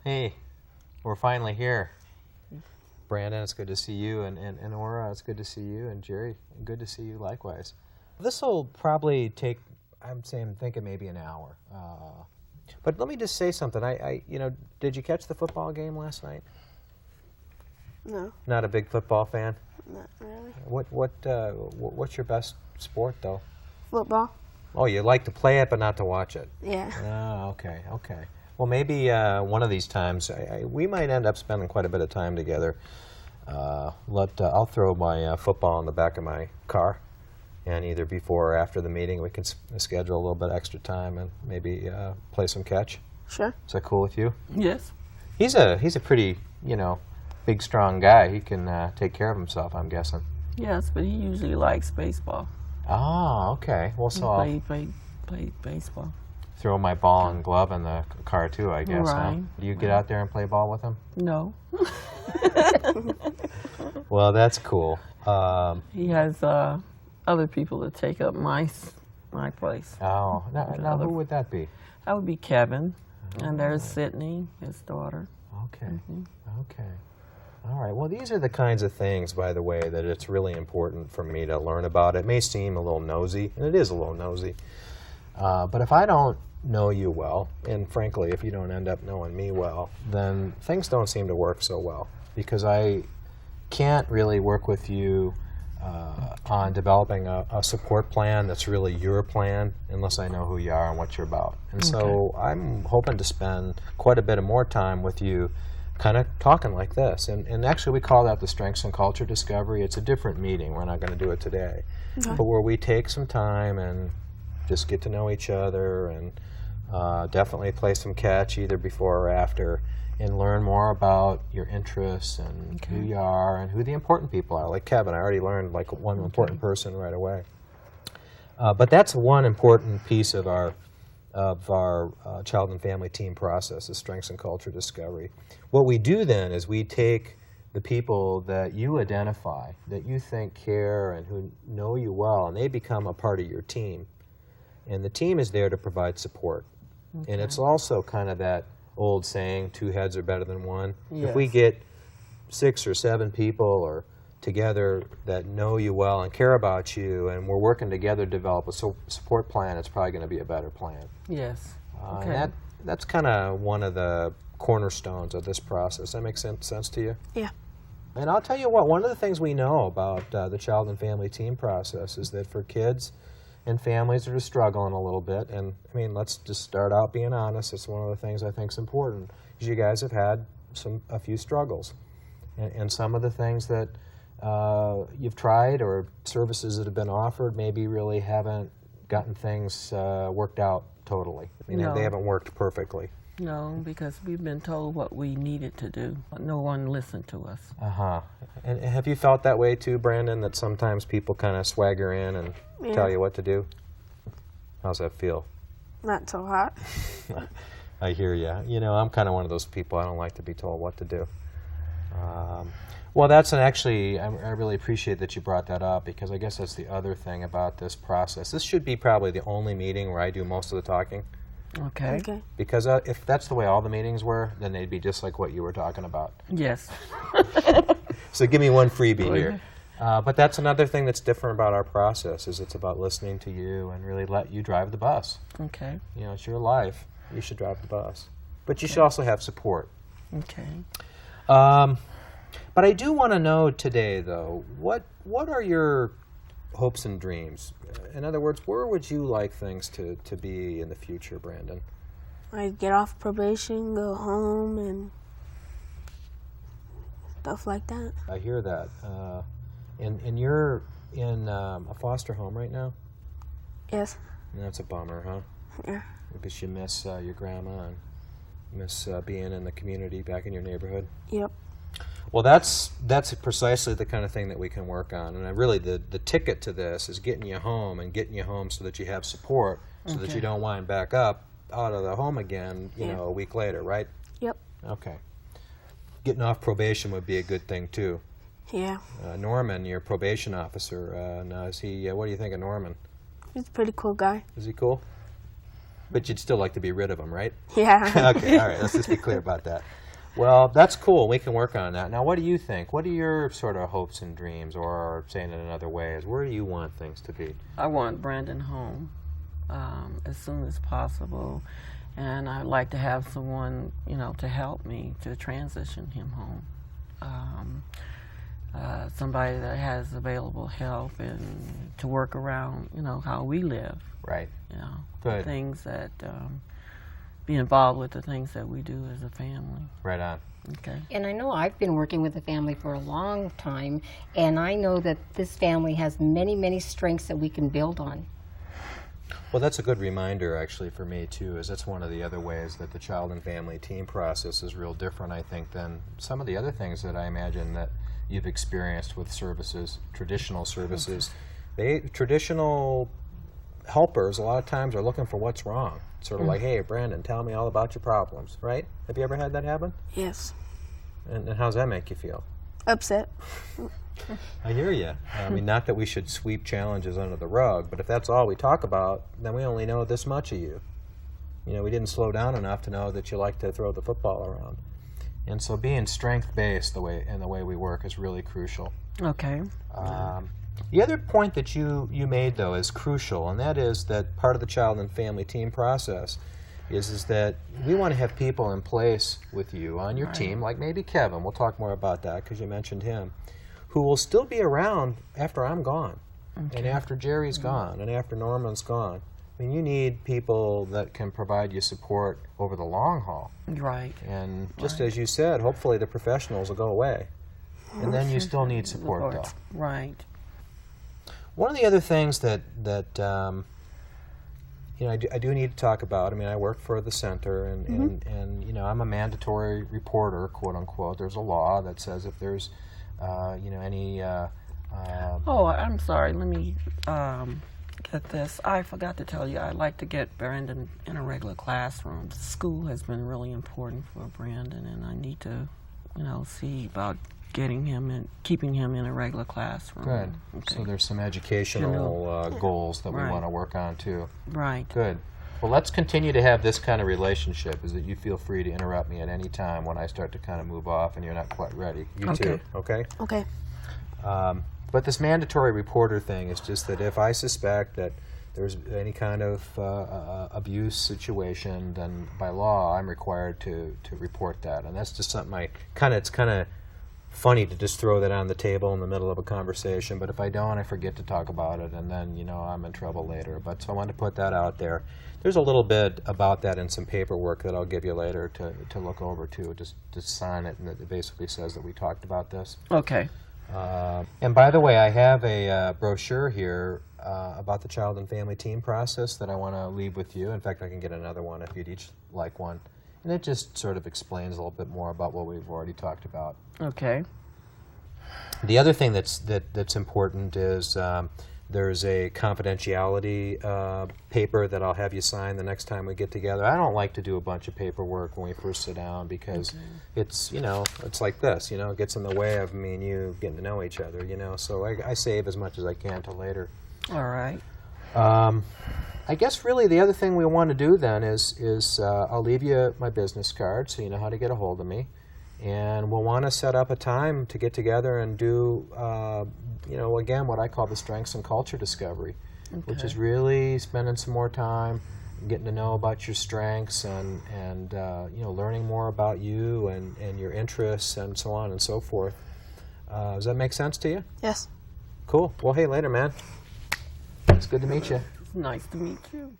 Hey, we're finally here. Brandon, it's good to see you, and Aura, it's good to see you, and Jerry, good to see you likewise. This will probably take, thinking maybe an hour. But let me just say something. Did you catch the football game last night? No. Not a big football fan? Not really. What's your best sport, though? Football. Oh, you like to play it, but not to watch it? Yeah. Oh, okay. Well, maybe one of these times, we might end up spending quite a bit of time together. I'll throw my football in the back of my car, and either before or after the meeting, we can schedule a little bit extra time and maybe play some catch. Sure. Is that cool with you? Yes. He's a pretty, big, strong guy. He can take care of himself, I'm guessing. Yes, but he usually likes baseball. Oh, okay. Well, so He played baseball. throw my ball and glove in the car too, I guess. Huh? Right. Do you get out there and play ball with him? No. Well, that's cool. He has other people to take up my place. Oh, now who would that be? That would be Kevin. And there's Sydney, his daughter. Okay. Okay. All right. Well, these are the kinds of things, by the way, that it's really important for me to learn about. It may seem a little nosy, and it is a little nosy. But if I don't know you well, and frankly, if you don't end up knowing me well, then things don't seem to work so well, because I can't really work with you on developing a support plan that's really your plan unless I know who you are and what you're about. And so I'm hoping to spend quite a bit of more time with you kind of talking like this. And actually we call that the Strengths and Culture Discovery. It's a different meeting. We're not going to do it today. Okay. But where we take some time and just get to know each other and definitely play some catch either before or after and learn more about your interests and who you are and who the important people are. Like Kevin, I already learned like one important person right away. But that's one important piece of our child and family team process, is Strengths and Culture Discovery. What we do then is we take the people that you identify, that you think care and who know you well, and they become a part of your team. And the team is there to provide support. And it's also kind of that old saying, 2 heads are better than one. Yes. If we get 6 or 7 people or together that know you well and care about you, and we're working together to develop a support plan, it's probably going to be a better plan. Yes. And that's kind of one of the cornerstones of this process. That makes sense to you? Yeah. And I'll tell you what, one of the things we know about the child and family team process is that for kids and families that are struggling a little bit, and I mean, let's just start out being honest, it's one of the things I think is important, is you guys have had a few struggles. And some of the things that you've tried or services that have been offered maybe really haven't gotten things worked out totally. I mean, they haven't worked perfectly. No, because we've been told what we needed to do, but no one listened to us. And have you felt that way too, Brandon, that sometimes people kind of swagger in and tell you what to do? How's that feel? Not so hot. I hear you. You know, I'm kind of one of those people. I don't like to be told what to do. Well, actually, I really appreciate that you brought that up, because I guess that's the other thing about this process. This should be probably the only meeting where I do most of the talking. Okay. Okay. Because if that's the way all the meetings were, then they'd be just like what you were talking about. Yes. So give me one freebie here. But that's another thing that's different about our process, is it's about listening to you and really let you drive the bus. Okay. You know, it's your life. You should drive the bus. But you should also have support. Okay. But I do want to know today, though, what are your hopes and dreams? In other words, where would you like things to be in the future, Brandon? I get off probation, go home, and stuff like that. I hear that. And you're in a foster home right now? Yes. And that's a bummer, huh? Yeah. Because you miss your grandma and miss being in the community back in your neighborhood? Yep. Well, that's precisely the kind of thing that we can work on. And really, the ticket to this is getting you home so that you have support, so that you don't wind back up out of the home again, you know, a week later, right? Yep. Okay. Getting off probation would be a good thing, too. Yeah. Norman, your probation officer, now is he, what do you think of Norman? He's a pretty cool guy. Is he cool? But you'd still like to be rid of them, right? Yeah. Okay, all right, let's just be clear about that. Well, that's cool. We can work on that. Now, what do you think? What are your sort of hopes and dreams, or saying it another way, is where do you want things to be? I want Brandon home as soon as possible, and I'd like to have someone, to help me to transition him home. Somebody that has available help and to work around, how we live. Right. The Good. things that be involved with the things that we do as a family. Right on. Okay. And I know I've been working with the family for a long time, and I know that this family has many, many strengths that we can build on. Well, that's a good reminder, actually, for me, too, is that's one of the other ways that the child and family team process is real different, I think, than some of the other things that I imagine that you've experienced with services, traditional services. Traditional helpers, a lot of times, are looking for what's wrong. Sort of like, hey, Brandon, tell me all about your problems, right? Have you ever had that happen? Yes. And how's that make you feel? Upset. I hear you. I mean, not that we should sweep challenges under the rug, but if that's all we talk about, then we only know this much of you. We didn't slow down enough to know that you like to throw the football around. And so being strength-based the way we work is really crucial. Okay. The other point that you made, though, is crucial, and that is that part of the child and family team process is that we want to have people in place with you on your team, like maybe Kevin, we'll talk more about that because you mentioned him, who will still be around after I'm gone, and after Jerry's gone, and after Norman's gone. I mean, you need people that can provide you support over the long haul. Right. And just as you said, hopefully the professionals will go away. And then you still need support, though. Right. One of the other things that I do need to talk about, I mean, I work for the center, and I'm a mandatory reporter, quote unquote. There's a law that says if there's, any... Oh, I'm sorry. Let me get this. I forgot to tell you, I'd like to get Brandon in a regular classroom. School has been really important for Brandon, and I need to, see about getting him and keeping him in a regular classroom. Good. Okay. So there's some educational goals that we Right. want to work on, too. Right. Good. Well, let's continue to have this kind of relationship, is that you feel free to interrupt me at any time when I start to kind of move off and you're not quite ready. You too, okay? Okay. But this mandatory reporter thing is just that if I suspect that there's any kind of abuse situation, then by law I'm required to report that. And that's just something it's kind of funny to just throw that on the table in the middle of a conversation, but if I don't, I forget to talk about it, and then, I'm in trouble later. But so I wanted to put that out there. There's a little bit about that in some paperwork that I'll give you later to look over, too. Just sign it, and it basically says that we talked about this. Okay. And by the way, I have a brochure here about the child and family team process that I want to leave with you. In fact, I can get another one if you'd each like one. And it just sort of explains a little bit more about what we've already talked about. Okay. The other thing that's important is there's a confidentiality paper that I'll have you sign the next time we get together. I don't like to do a bunch of paperwork when we first sit down because it's like this, it gets in the way of me and you getting to know each other, so I save as much as I can till later. All right. I guess really the other thing we want to do then is I'll leave you my business card so you know how to get a hold of me. And we'll want to set up a time to get together and do, again, what I call the strengths and culture discovery, which is really spending some more time getting to know about your strengths and learning more about you and your interests and so on and so forth. Does that make sense to you? Yes. Cool. Well, hey, later, man. It's good to meet you. It's nice to meet you.